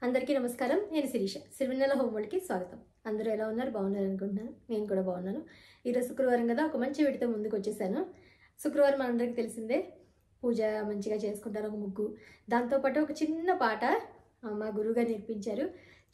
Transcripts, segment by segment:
అందరికీ నమస్కారం. నేను శిరీష. సిరివెన్నెల హోమ్ వరల్డ్‌కి స్వాగతం. అందరూ ఎలా ఉన్నారు? బాగున్నారు అనుకుంటున్నాను. నేను కూడా బాగున్నాను. ఈరోజు శుక్రవారం కదా, ఒక మంచి వీడియోతో ముందుకు వచ్చేసాను. శుక్రవారం మనందరికీ తెలిసిందే, పూజ మంచిగా చేసుకుంటారు, ఒక ముగ్గు. దాంతోపాటు ఒక చిన్న పాట మా గురువుగారు నేర్పించారు.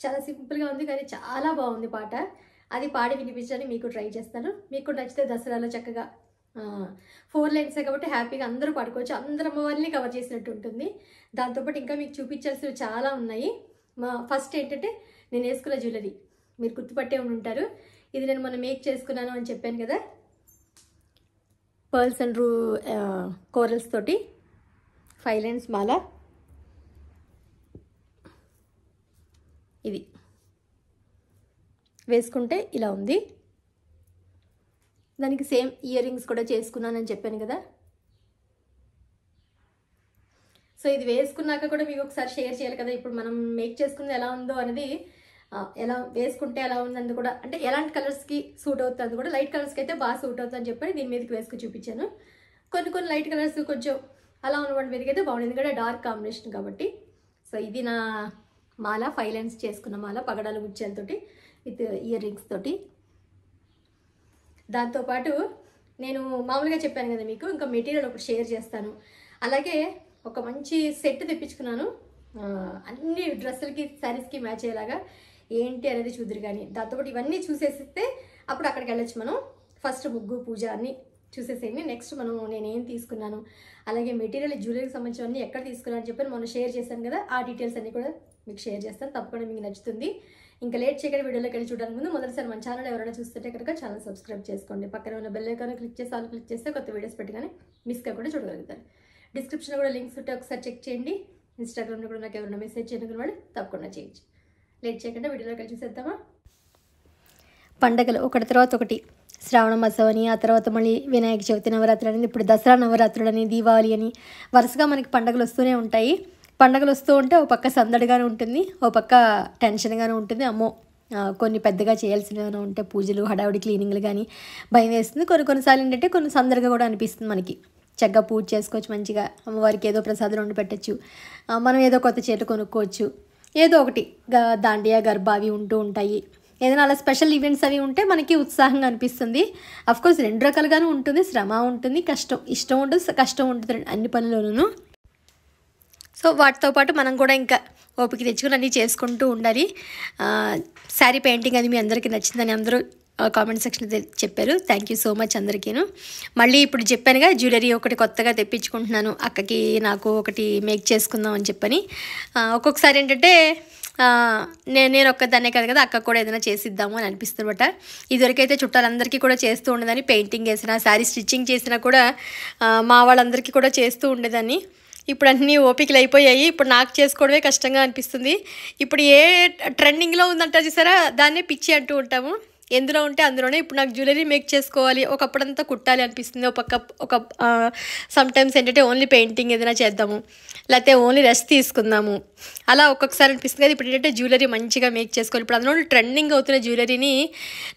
చాలా సింపుల్గా ఉంది కానీ చాలా బాగుంది పాట. అది పాడి వినిపించడానికి మీకు ట్రై చేస్తాను. మీకు నచ్చితే దసరాలో చక్కగా 4 లైన్సే కాబట్టి హ్యాపీగా అందరూ పాడుకోవచ్చు. అందరు అమ్మవారిని కవర్ చేసినట్టు ఉంటుంది. దాంతోపాటు ఇంకా మీకు చూపించాల్సినవి చాలా ఉన్నాయి. ఫస్ట్ ఏంటంటే, నేను వేసుకున్న జ్యువెలరీ మీరు గుర్తుపట్టే ఉంటారు. ఇది నేను మొన్న మేక్ చేసుకున్నాను అని చెప్పాను కదా, పర్ల్స్ అండ్ కోరల్స్ తోటి 5 లైన్స్ మాల. ఇది వేసుకుంటే ఇలా ఉంది. దానికి సేమ్ ఇయర్ రింగ్స్ కూడా చేసుకున్నానని చెప్పాను కదా. సో ఇది వేసుకున్నాక కూడా మీకు ఒకసారి షేర్ చేయాలి కదా. ఇప్పుడు మనం మేక్ చేసుకుంది ఎలా ఉందో అనేది, ఎలా వేసుకుంటే ఎలా ఉందని కూడా, అంటే ఎలాంటి కలర్స్కి సూట్ అవుతుంది కూడా. లైట్ కలర్స్కి అయితే బాగా సూట్ అవుతుంది అని చెప్పి దీని మీదకి వేసుకుని చూపించాను. కొన్ని లైట్ కలర్స్ కొంచెం అలా ఉన్నవాడి మీదకి అయితే బాగుంది, ఎందుకంటే డార్క్ కాంబినేషన్ కాబట్టి. సో ఇది నా మాల, 5 లైన్స్ చేసుకున్న మాల, పగడాలు ముత్యాలతోటి విత్ ఇయర్ రింగ్స్ తోటి. దాంతోపాటు నేను మామూలుగా చెప్పాను కదా మీకు, ఇంకా మెటీరియల్ ఒకటి షేర్ చేస్తాను. అలాగే ఒక మంచి సెట్ తెప్పించుకున్నాను, అన్ని డ్రెస్సులకి శారీస్కి మ్యాచ్ అయ్యేలాగా. ఏంటి అనేది చూద్దరు కానీ. దాంతోపాటు ఇవన్నీ చూసేసిస్తే అప్పుడు అక్కడికి వెళ్ళొచ్చు మనం. ఫస్ట్ ముగ్గు, పూజ అన్నీ చూసేసేయండి. నెక్స్ట్ నేనేం తీసుకున్నాను, అలాగే మెటీరియల్ జ్యువెలరీకి సంబంధించినవన్నీ ఎక్కడ తీసుకున్నాను అని చెప్పి మనం షేర్ చేశాను కదా, ఆ డీటెయిల్స్ అన్నీ కూడా మీకు షేర్ చేస్తాను. తప్పకుండా మీకు నచ్చుతుంది. ఇంకా లేట్ చేయకుండా వీడియోలోకి వెళ్ళి చూడడానికి ముందు మొదటిసారి మన ఛానల్ ఎవరైనా చూస్తుంటే కనుక ఛానల్ సబ్స్క్రైబ్ చేసుకోండి. పక్కన ఉన్న బెల్ ఐకాన్ క్లిక్ చేసి ఆల్ క్లిక్ చేస్తే కొత్త వీడియోస్ పెట్టగానే మిస్గా కూడా చూడగలుగుతారు. డిస్క్రిప్షన్లో కూడా లింక్స్ ఉంటే ఒకసారి చెక్ చేయండి. ఇన్స్టాగ్రామ్లో కూడా నాకు ఎవరైనా మెసేజ్ చేయడం వాళ్ళు తప్పకుండా చేయొచ్చు. లేట్ చేయకుండా వీడియోలోకి వెళ్ళి చూసేద్దామా. పండగలు ఒకటి తర్వాత ఒకటి, శ్రావణ మాసం అని, ఆ తర్వాత మళ్ళీ వినాయక చవితి నవరాత్రులు అని, ఇప్పుడు దసరా నవరాత్రులు అని, దీపావళి అని వరుసగా మనకి పండుగలు వస్తూనే ఉంటాయి. పండుగలు వస్తూ ఉంటే ఓ పక్క సందడిగానే ఉంటుంది, ఓ పక్క టెన్షన్గానే ఉంటుంది. అమ్మో, కొన్ని పెద్దగా చేయాల్సినవి ఉంటే పూజలు, హడావుడి, క్లీనింగ్లు కానీ భయం వేస్తుంది. కొన్నిసార్లు ఏంటంటే కొన్ని సందడిగా కూడా అనిపిస్తుంది మనకి. చక్కగా పూజ చేసుకోవచ్చు, మంచిగా అమ్మవారికి ఏదో ప్రసాదం వండి పెట్టచ్చు, మనం ఏదో కొత్త చీరలు కొనుక్కోవచ్చు, ఏదో ఒకటి దాండియా, గర్భా అవి ఉంటూ ఉంటాయి. ఏదైనా అలా స్పెషల్ ఈవెంట్స్ అవి ఉంటే మనకి ఉత్సాహంగా అనిపిస్తుంది. అఫ్కోర్స్ 2 రకాలుగానే ఉంటుంది, శ్రమ ఉంటుంది, ఇష్టం ఉంటుంది, కష్టం ఉంటుంది అన్ని పనుల్లోనూ. సో వాటితో పాటు మనం కూడా ఇంకా ఓపిక తెచ్చుకొని అన్నీ చేసుకుంటూ ఉండాలి. శారీ పెయింటింగ్ అది మీ అందరికీ నచ్చిందని అందరూ కామెంట్ సెక్షన్లో చెప్పారు. థ్యాంక్ యూ సో మచ్ అందరికీను. మళ్ళీ ఇప్పుడు చెప్పానుగా, జ్యువెలరీ ఒకటి కొత్తగా తెప్పించుకుంటున్నాను. అక్కకి నాకు ఒకటి మేక్ చేసుకుందాం అని చెప్పని. ఒక్కొక్కసారి ఏంటంటే నేను ఒక్కదాన్నే కాదు కదా, అక్క కూడా ఏదైనా చేసిద్దాము అని అనిపిస్తుందన్నమాట. ఇదివరకైతే చుట్టాలందరికీ కూడా చేస్తూ ఉండేదాన్ని. పెయింటింగ్ వేసినా, శారీ స్టిచ్చింగ్ చేసినా కూడా మా వాళ్ళందరికీ కూడా చేస్తూ ఉండేదాన్ని. ఇప్పుడు అన్నీ ఓపికలు అయిపోయాయి. ఇప్పుడు నాకు చేసుకోవడమే కష్టంగా అనిపిస్తుంది. ఇప్పుడు ఏ ట్రెండింగ్లో ఉందంటారు చూసారా, దాన్నే పిచ్చి అంటూ ఉంటాము. ఎందులో ఉంటే అందులోనే. ఇప్పుడు నాకు జ్యువెలరీ మేక్ చేసుకోవాలి, ఒకప్పుడంతా కుట్టాలి అనిపిస్తుంది. ఒక సమ్టైమ్స్ ఏంటంటే ఓన్లీ పెయింటింగ్ ఏదైనా చేద్దాము, లేకపోతే ఓన్లీ రెస్ట్ తీసుకుందాము, అలా ఒక్కొక్కసారి అనిపిస్తుంది కదా. ఇప్పుడు ఏంటంటే జ్యువెలరీ మంచిగా మేక్ చేసుకోవాలి. ఇప్పుడు అందులో ట్రెండింగ్ అవుతున్న జ్యువెలరీని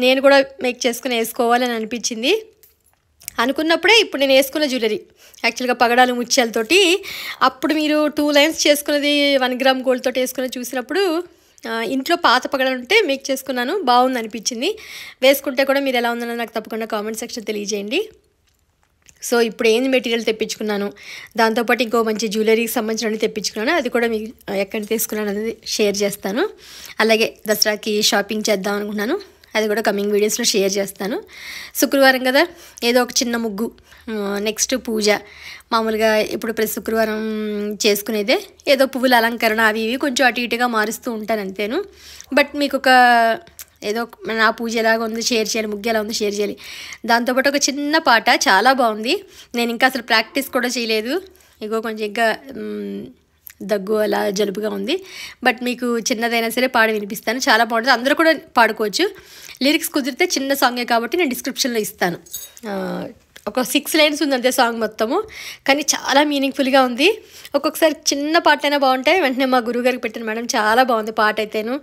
నేను కూడా మేక్ చేసుకుని వేసుకోవాలని అనిపించింది. అనుకున్నప్పుడే ఇప్పుడు నేను వేసుకున్న జ్యువెలరీ యాక్చువల్గా పగడాలు ముత్యాలతోటి. అప్పుడు మీరు 2 లైన్స్ చేసుకున్నది 1 గ్రామ్ గోల్డ్ తోటి వేసుకుని చూసినప్పుడు ఇంట్లో పాత పగడాలు ఉంటే మేక్ చేసుకున్నాను, బాగుంది అనిపించింది. వేసుకుంటే కూడా మీరు ఎలా ఉందన్నది నాకు తప్పకుండా కామెంట్ సెక్షన్ తెలియజేయండి. సో ఇప్పుడు ఏంది మెటీరియల్ తెప్పించుకున్నాను, దాంతోపాటు ఇంకో మంచి జ్యువెలరీకి సంబంధించినవి తెప్పించుకున్నాను. అది కూడా మీకు ఎక్కడ తీసుకున్నాను అనేది షేర్ చేస్తాను. అలాగే దసరాకి షాపింగ్ చేద్దాం అనుకున్నాను, అది కూడా కమింగ్ వీడియోస్లో షేర్ చేస్తాను. శుక్రవారం కదా, ఏదో ఒక చిన్న ముగ్గు. నెక్స్ట్ పూజ మామూలుగా ఇప్పుడు ప్రతి శుక్రవారం చేసుకునేదే. ఏదో పువ్వుల అలంకరణ అవి ఇవి కొంచెం అటు ఇటుగా మారుస్తూ ఉంటాను అంతేను. బట్ మీకు ఏదో నా పూజ ఎలాగ ఉంది షేర్ చేయాలి, ముగ్గు ఎలా ఉంది షేర్ చేయాలి. దాంతోపాటు ఒక చిన్న పాట చాలా బాగుంది. నేను ఇంకా అసలు ప్రాక్టీస్ కూడా చేయలేదు. కొంచెం ఇంకా దగ్గు అలా జలుబుగా ఉంది. బట్ మీకు చిన్నదైనా సరే పాడి వినిపిస్తాను, చాలా బాగుంటుంది. అందరూ కూడా పాడుకోవచ్చు. లిరిక్స్ కుదిరితే చిన్న సాంగే కాబట్టి నేను డిస్క్రిప్షన్లో ఇస్తాను. ఒక 6 లైన్స్ ఉంది అంతే సాంగ్ మొత్తము, కానీ చాలా మీనింగ్ఫుల్గా ఉంది. ఒక్కొక్కసారి చిన్న పాట అయినా బాగుంటాయి. వెంటనే మా గురువుగారికి పెట్టాను, మేడం చాలా బాగుంది పాట అయితేను,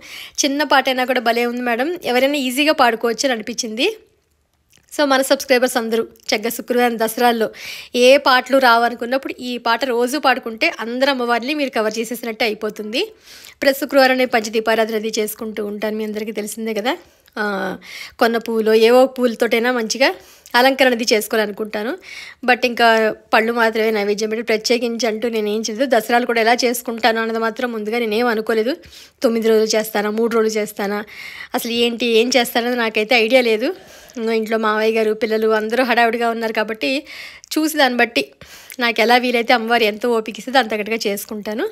చిన్న పాట అయినా కూడా భలే ఉంది మేడం, ఎవరైనా ఈజీగా పాడుకోవచ్చు అని అనిపించింది. సో మన సబ్స్క్రైబర్స్ అందరూ చక్కగా శుక్రవారం దసరాల్లో ఏ పాటలు రావనుకున్నప్పుడు ఈ పాట రోజు పాడుకుంటే అందరు అమ్మవారిని మీరు కవర్ చేసేసినట్టు అయిపోతుంది. ప్రతి శుక్రవారం నేను పంచదీపారాధన అది చేసుకుంటూ ఉంటాను, మీ అందరికీ తెలిసిందే కదా. కొన్న పువ్వులు ఏవో పువ్వులతోటైనా మంచిగా అలంకరణ అది చేసుకోవాలనుకుంటాను. బట్ ఇంకా పళ్ళు మాత్రమే నైవేద్యం పెట్టి ప్రత్యేకించి అంటూ నేను ఏం చేయలేదు. దసరాలు కూడా ఎలా చేసుకుంటాను అన్నది మాత్రం ముందుగా నేనేం అనుకోలేదు. 9 రోజులు చేస్తానా, 3 రోజులు చేస్తానా, అసలు ఏం చేస్తానని నాకైతే ఐడియా లేదు. ఇంట్లో మావయ్య గారు పిల్లలు అందరూ హడావిడిగా ఉన్నారు కాబట్టి చూసి దాన్ని బట్టి నాకు ఎలా వీలైతే అమ్మవారు ఎంతో ఓపికిస్తుంది అంతకటిగా చేసుకుంటాను.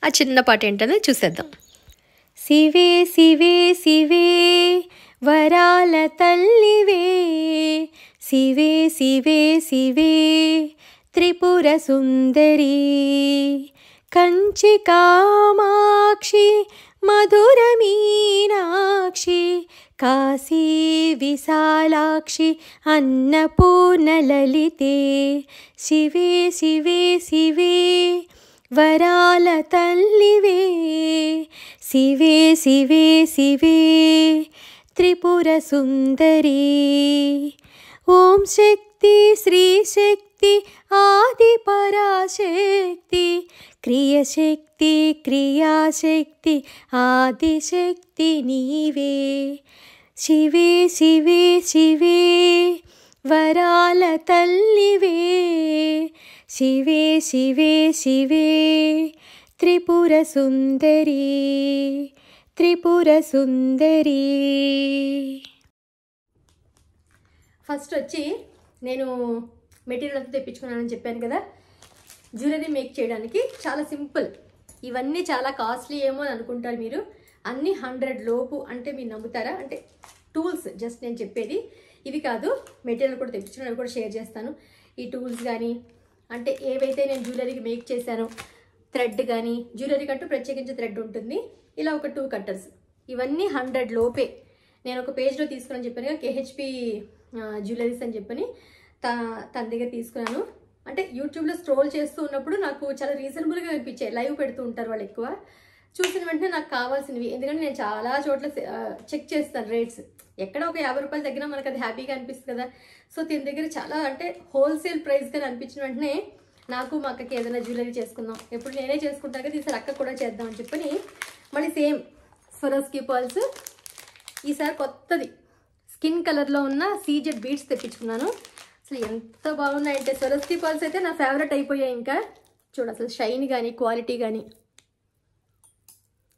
ఆ చిన్న పాట ఏంటనేది చూసేద్దాం. శివే శివే శివే వరాల తల్లివే, శివే శివే శివే త్రిపుర సుందరి, కంచి కామాక్షి మధుర మీనాక్షి, కాశీ విశాలాక్షి అన్నపూర్ణ లలితే, శివే శివే శివే వరాల తల్లివే, శివే శివే శివే త్రిపుర సుందరి. ఓం శక్తి శ్రీ శక్తి ఆది పరాశక్తి, క్రియశక్తి క్రియాశక్తి ఆదిశక్తి నీవే, శివే శివే శివే వరాల తల్లివే, శివే శివే శివే త్రిపుర సుందరి, త్రిపుర సుందరి. ఫస్ట్ వచ్చి నేను మెటీరియల్ అంతా తెప్పించుకున్నానని చెప్పాను కదా. జ్యువెలరీ మేక్ చేయడానికి చాలా సింపుల్. ఇవన్నీ చాలా కాస్ట్లీ ఏమో అని అనుకుంటారు మీరు. అన్నీ 100 లోపు అంటే మీరు నమ్ముతారా? అంటే టూల్స్ జస్ట్ నేను చెప్పేది ఇవి కాదు. మెటీరియల్ కూడా తెప్పించుకుని అవి కూడా షేర్ చేస్తాను. ఈ టూల్స్ కానీ అంటే ఏవైతే నేను జ్యువెలరీకి మేక్ చేశానో, థ్రెడ్ కానీ, జ్యువెలరీ కంటూ ప్రత్యేకించి థ్రెడ్ ఉంటుంది. ఇలా ఒక 2 కట్టర్స్, ఇవన్నీ 100 లోపే. నేను ఒక పేజ్లో తీసుకుని చెప్పాను కదా, KHP జ్యువెలరీస్ అని చెప్పని తన దగ్గర తీసుకున్నాను. అంటే యూట్యూబ్లో స్క్రోల్ చేస్తూ ఉన్నప్పుడు నాకు చాలా రీజనబుల్గా అనిపించాయి. లైవ్ పెడుతూ ఉంటారు వాళ్ళు ఎక్కువ. చూసిన వెంటనే నాకు కావాల్సినవి, ఎందుకంటే నేను చాలా చోట్ల చెక్ చేస్తాను రేట్స్. ఎక్కడ ఒక 50 రూపాయలు తగ్గినా మనకు అది హ్యాపీగా అనిపిస్తుంది కదా. సో దీని దగ్గర చాలా అంటే హోల్సేల్ ప్రైస్గా అనిపించిన వెంటనే నాకు మా అక్కకి ఏదైనా జ్యువెలరీ చేసుకుందాం, ఎప్పుడు నేనే చేసుకుంటాను కదా, ఈసారి అక్క కూడా చేద్దాం అని చెప్పని మళ్ళీ సేమ్ స్వరోస్కి పర్ల్స్. ఈసారి కొత్తది స్కిన్ కలర్లో ఉన్న సీజెడ్ బీడ్స్ తెప్పించుకున్నాను. అసలు ఎంత బాగున్నాయంటే స్వరోస్కి పర్ల్స్ అయితే నా ఫేవరెట్ అయిపోయాయి. ఇంకా చూడు అసలు షైన్ కానీ క్వాలిటీ కానీ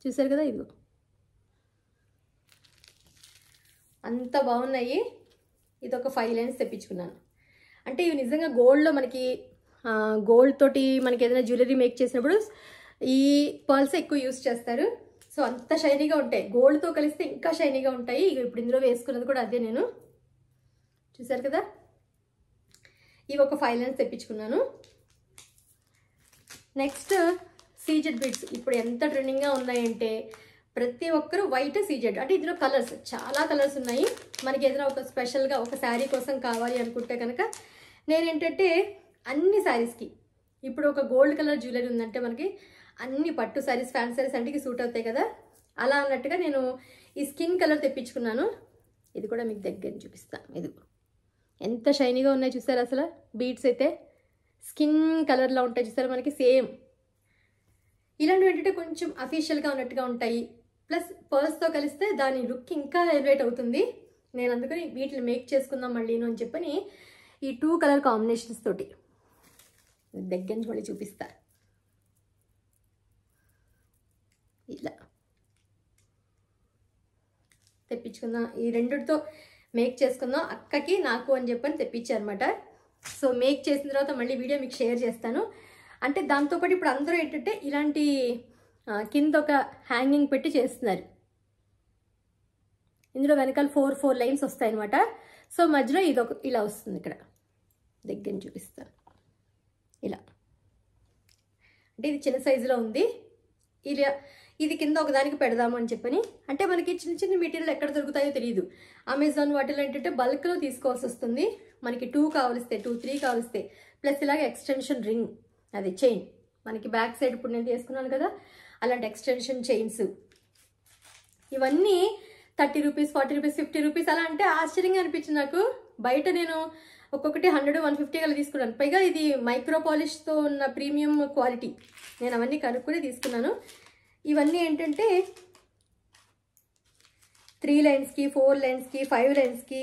చూసారు కదా, ఇదిగో అంత బాగున్నాయి. ఇది ఒక 5 లైన్స్ తెప్పించుకున్నాను. అంటే ఇవి నిజంగా గోల్డ్లో మనకి గోల్డ్ తోటి మనకి ఏదైనా జ్యువెలరీ మేక్ చేసినప్పుడు ఈ పర్ల్స్ ఎక్కువ యూస్ చేస్తారు. సో అంత షైనీగా ఉంటాయి. గోల్డ్తో కలిస్తే ఇంకా షైనీగా ఉంటాయి. ఇక ఇప్పుడు ఇందులో వేసుకున్నది కూడా అదే. నేను చూసారు కదా, ఇవి ఒక 5 లైన్స్ తెప్పించుకున్నాను. నెక్స్ట్ సీజెడ్ బీడ్స్ ఇప్పుడు ఎంత ట్రెండింగ్గా ఉన్నాయంటే ప్రతి ఒక్కరు వైట్ సీజెడ్. అంటే ఇందులో కలర్స్ చాలా కలర్స్ ఉన్నాయి. మనకి ఏదైనా ఒక స్పెషల్గా ఒక శారీ కోసం కావాలి అనుకుంటే కనుక నేనేంటంటే అన్ని శారీస్కి ఇప్పుడు ఒక గోల్డ్ కలర్ జ్యువెలరీ ఉందంటే మనకి అన్ని పట్టు శారీస్, ఫ్యాన్సీ శారీస్ అంటికి సూట్ అవుతాయి కదా. అలా అన్నట్టుగా నేను ఈ స్కిన్ కలర్ తెప్పించుకున్నాను. ఇది కూడా మీకు దగ్గర చూపిస్తాను. ఇది ఎంత షైనీగా ఉన్నాయి చూసారు. అసలు బీడ్స్ అయితే స్కిన్ కలర్లో ఉంటాయి చూసారు మనకి సేమ్. ఇలాంటివి ఏంటంటే కొంచెం అఫీషియల్గా ఉన్నట్టుగా ఉంటాయి. ప్లస్ పర్స్తో కలిస్తే దాని లుక్ ఇంకా ఎలివేట్ అవుతుంది. నేను అందుకని వీటిని మేక్ చేసుకుందాం మళ్ళీను అని చెప్పని ఈ 2 కలర్ కాంబినేషన్స్ తోటి దగ్గర నుంచి మళ్ళీ చూపిస్తా. ఇలా తెప్పించుకుందాం, ఈ రెండుతో మేక్ చేసుకుందాం అక్కకి నాకు అని చెప్పని తెప్పించారనమాట. సో మేక్ చేసిన తర్వాత మళ్ళీ వీడియో మీకు షేర్ చేస్తాను. అంటే దాంతోపాటు ఇప్పుడు అందరూ ఏంటంటే ఇలాంటి కింద ఒక హ్యాంగింగ్ పెట్టి చేస్తున్నారు. ఇందులో వెనకాల 4 లైన్స్ వస్తాయి అనమాట. సో మధ్యలో ఇది ఒక ఇలా వస్తుంది. ఇక్కడ దగ్గర చూపిస్తాను. ఇలా అంటే ఇది చిన్న సైజులో ఉంది. ఇలా ఇది కింద ఒకదానికి పెడదాము అని చెప్పని. అంటే మనకి చిన్న చిన్న మెటీరియల్ ఎక్కడ దొరుకుతాయో తెలియదు. అమెజాన్ వాటిలో ఏంటంటే బల్క్లో తీసుకోవాల్సి వస్తుంది. మనకి 2 కావలిస్తే 2, 3 కావలిస్తే ప్లస్ ఇలాగ ఎక్స్టెన్షన్ రింగ్, అది చైన్ మనకి బ్యాక్ సైడ్ ఇప్పుడు నేను తీసుకున్నాను కదా, అలాంటి ఎక్స్టెన్షన్ చైన్స్ ఇవన్నీ 30 రూపీస్, 40 రూపీస్, 50 రూపీస్ అలా. అంటే ఆశ్చర్యంగా అనిపించింది నాకు. బయట నేను ఒక్కొక్కటి 100-150 అలా తీసుకున్నాను. పైగా ఇది మైక్రో పాలిష్తో ఉన్న ప్రీమియం క్వాలిటీ. నేను అవన్నీ కనుక్కుని తీసుకున్నాను. ఇవన్నీ ఏంటంటే 3 లైన్స్కి, 4 లైన్స్కి, 5 లైన్స్కి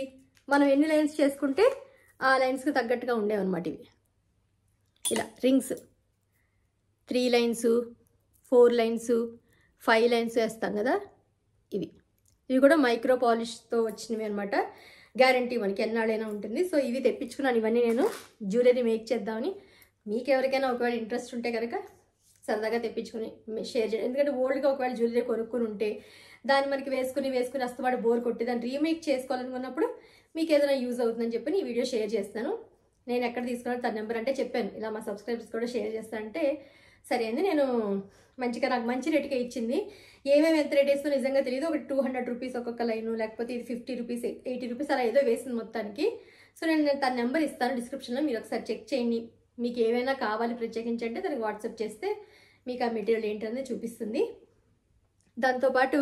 మనం ఎన్ని లైన్స్ చేసుకుంటే ఆ లైన్స్కి తగ్గట్టుగా ఉండేవన్నమాట ఇవి. ఇలా రింగ్స్ 3 లైన్స్, 4 లైన్స్, 5 లైన్స్ వేస్తాం కదా, ఇవి కూడా మైక్రో పాలిష్తో వచ్చినవి అనమాట. గ్యారంటీ మనకి ఎన్నాళ్ళైనా ఉంటుంది. సో ఇవి తెప్పించుకున్నాను. ఇవన్నీ నేను జ్యువెలరీ మేక్ చేద్దామని. మీకు ఎవరికైనా ఒకవేళ ఇంట్రెస్ట్ ఉంటే కనుక సరదాగా తెప్పించుకుని షేర్ చేయండి. ఎందుకంటే ఓల్డ్గా ఒకవేళ జ్యువెలరీ కొనుక్కుని ఉంటే దాన్ని మనకి వేసుకుని అస్తమాడు బోర్ కొట్టి దాన్ని రీమేక్ చేసుకోవాలనుకున్నప్పుడు మీకు ఏదైనా యూజ్ అవుతుందని చెప్పి ఈ వీడియో షేర్ చేస్తాను. నేను ఎక్కడ తీసుకున్నాను తన నెంబర్ అంటే చెప్పాను, ఇలా మా సబ్స్క్రైబర్స్ కూడా షేర్ చేస్తానంటే సరే అండి. నేను మంచిగా నాకు మంచి రేటుకే ఇచ్చింది. ఏమేమి ఎంత రేట్ వేస్తుందో నిజంగా తెలియదు. ఒక 200 రూపీస్ ఒక్కొక్క లైను, లేకపోతే ఇది 50 రూపీస్, 80 రూపీస్ అలా ఏదో వేసింది మొత్తానికి. సో నేను తన నెంబర్ ఇస్తాను డిస్క్రిప్షన్లో, మీరు ఒకసారి చెక్ చేయండి. మీకు ఏమైనా కావాలి ప్రత్యేకించి అంటే దానికి వాట్సాప్ చేస్తే మీకు ఆ మెటీరియల్ ఏంటనేది చూపిస్తుంది. దాంతోపాటు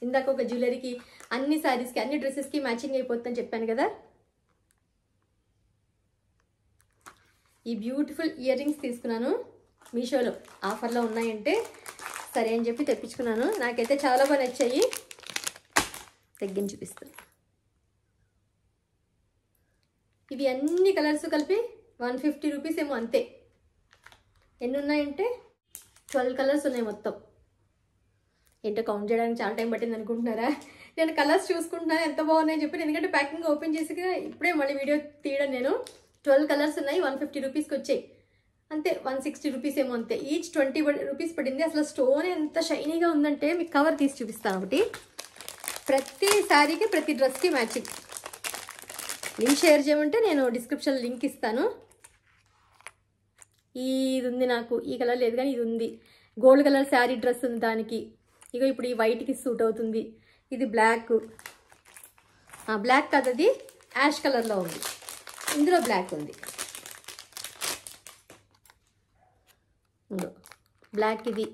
ఇందాక ఒక జ్యువెలరీకి అన్ని శారీస్కి, అన్ని డ్రెస్సెస్కి మ్యాచింగ్ అయిపోతుందని చెప్పాను కదా. ఈ బ్యూటిఫుల్ ఇయర్ రింగ్స్ తీసుకున్నాను మీషోలో, ఆఫర్లో ఉన్నాయంటే సరే అని చెప్పి తెప్పించుకున్నాను. నాకైతే చాలా బాగా నచ్చాయి. తగ్గించి చూపిస్తాను. ఇవి అన్ని కలర్స్ కలిపి 150 రూపీస్ ఏమో అంతే. ఎన్ని ఉన్నాయంటే 12 కలర్స్ ఉన్నాయి మొత్తం. ఏంటో కౌంట్ చేయడానికి చాలా టైం పట్టింది అనుకుంటున్నారా? నేను కలర్స్ చూసుకుంటున్నాను ఎంత బాగున్నాయని చెప్పి. ఎందుకంటే ప్యాకింగ్ ఓపెన్ చేసి ఇప్పుడే మళ్ళీ వీడియో తీయడం నేను. 12 కలర్స్ ఉన్నాయి, 150 రూపీస్కి వచ్చాయి అంతే. 160 రూపీస్ ఏమో అంతే. ఈచ్ 20 రూపీస్ పడింది. అసలు స్టోన్ ఎంత షైనీగా ఉందంటే మీకు కవర్ తీసి చూపిస్తాను ఒకటి. ప్రతి శారీకి, ప్రతి డ్రెస్కి మ్యాచింగ్. లింక్ షేర్ చేయమంటే నేను డిస్క్రిప్షన్ లింక్ ఇస్తాను. ఇది ఉంది నాకు, ఈ కలర్ లేదు కానీ ఇది ఉంది. గోల్డ్ కలర్ శారీ డ్రెస్ ఉంది దానికి. ఇగో ఇప్పుడు ఈ వైట్కి సూట్ అవుతుంది. ఇది బ్లాక్, బ్లాక్ కాదు అది యాష్ కలర్లో ఉంది, ఇందులో బ్లాక్ ఉంది. బ్లాక్ ఇది.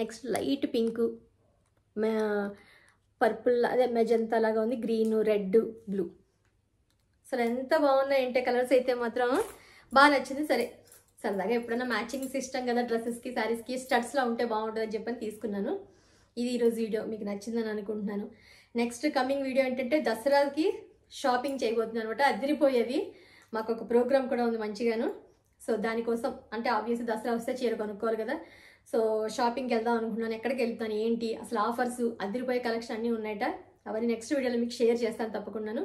నెక్స్ట్ లైట్ పింకు, పర్పుల్, అదే మెజంతా లాగా ఉంది, గ్రీన్, రెడ్, బ్లూ. అసలు ఎంత బాగున్నాయంటే కలర్స్ అయితే మాత్రం బాగా నచ్చింది. సరే సరదాగా ఎప్పుడైనా మ్యాచింగ్ ఇష్టం కదా డ్రెస్సెస్కి, శారీస్కి, స్టడ్స్లా ఉంటే బాగుంటుందని చెప్పని తీసుకున్నాను. ఇది ఈరోజు వీడియో మీకు నచ్చిందని అనుకుంటున్నాను. నెక్స్ట్ కమింగ్ వీడియో ఏంటంటే దసరాకి షాపింగ్ చేయబోతున్నాను అనమాట. అదిరిపోయేది. మాకు ఒక ప్రోగ్రామ్ కూడా ఉంది మంచిగాను. సో దానికోసం అంటే ఆబ్వియస్లీ దసరా వస్తే చీర కొనుక్కోవాలి కదా. సో షాపింగ్కి వెళ్దాం అనుకుంటున్నాను. ఎక్కడికి వెళ్తాను ఏంటి, అసలు ఆఫర్స్, అదిరిపోయే కలెక్షన్ అన్నీ ఉన్నాయట. అవన్నీ నెక్స్ట్ వీడియోలో మీకు షేర్ చేస్తాను తప్పకుండాను.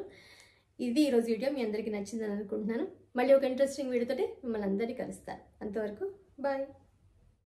ఇది ఈరోజు వీడియో మీ అందరికీ నచ్చిందని అనుకుంటున్నాను. మళ్ళీ ఒక ఇంట్రెస్టింగ్ వీడియోతో మిమ్మల్ని అందరినీ కలుస్తాను. అంతవరకు బాయ్.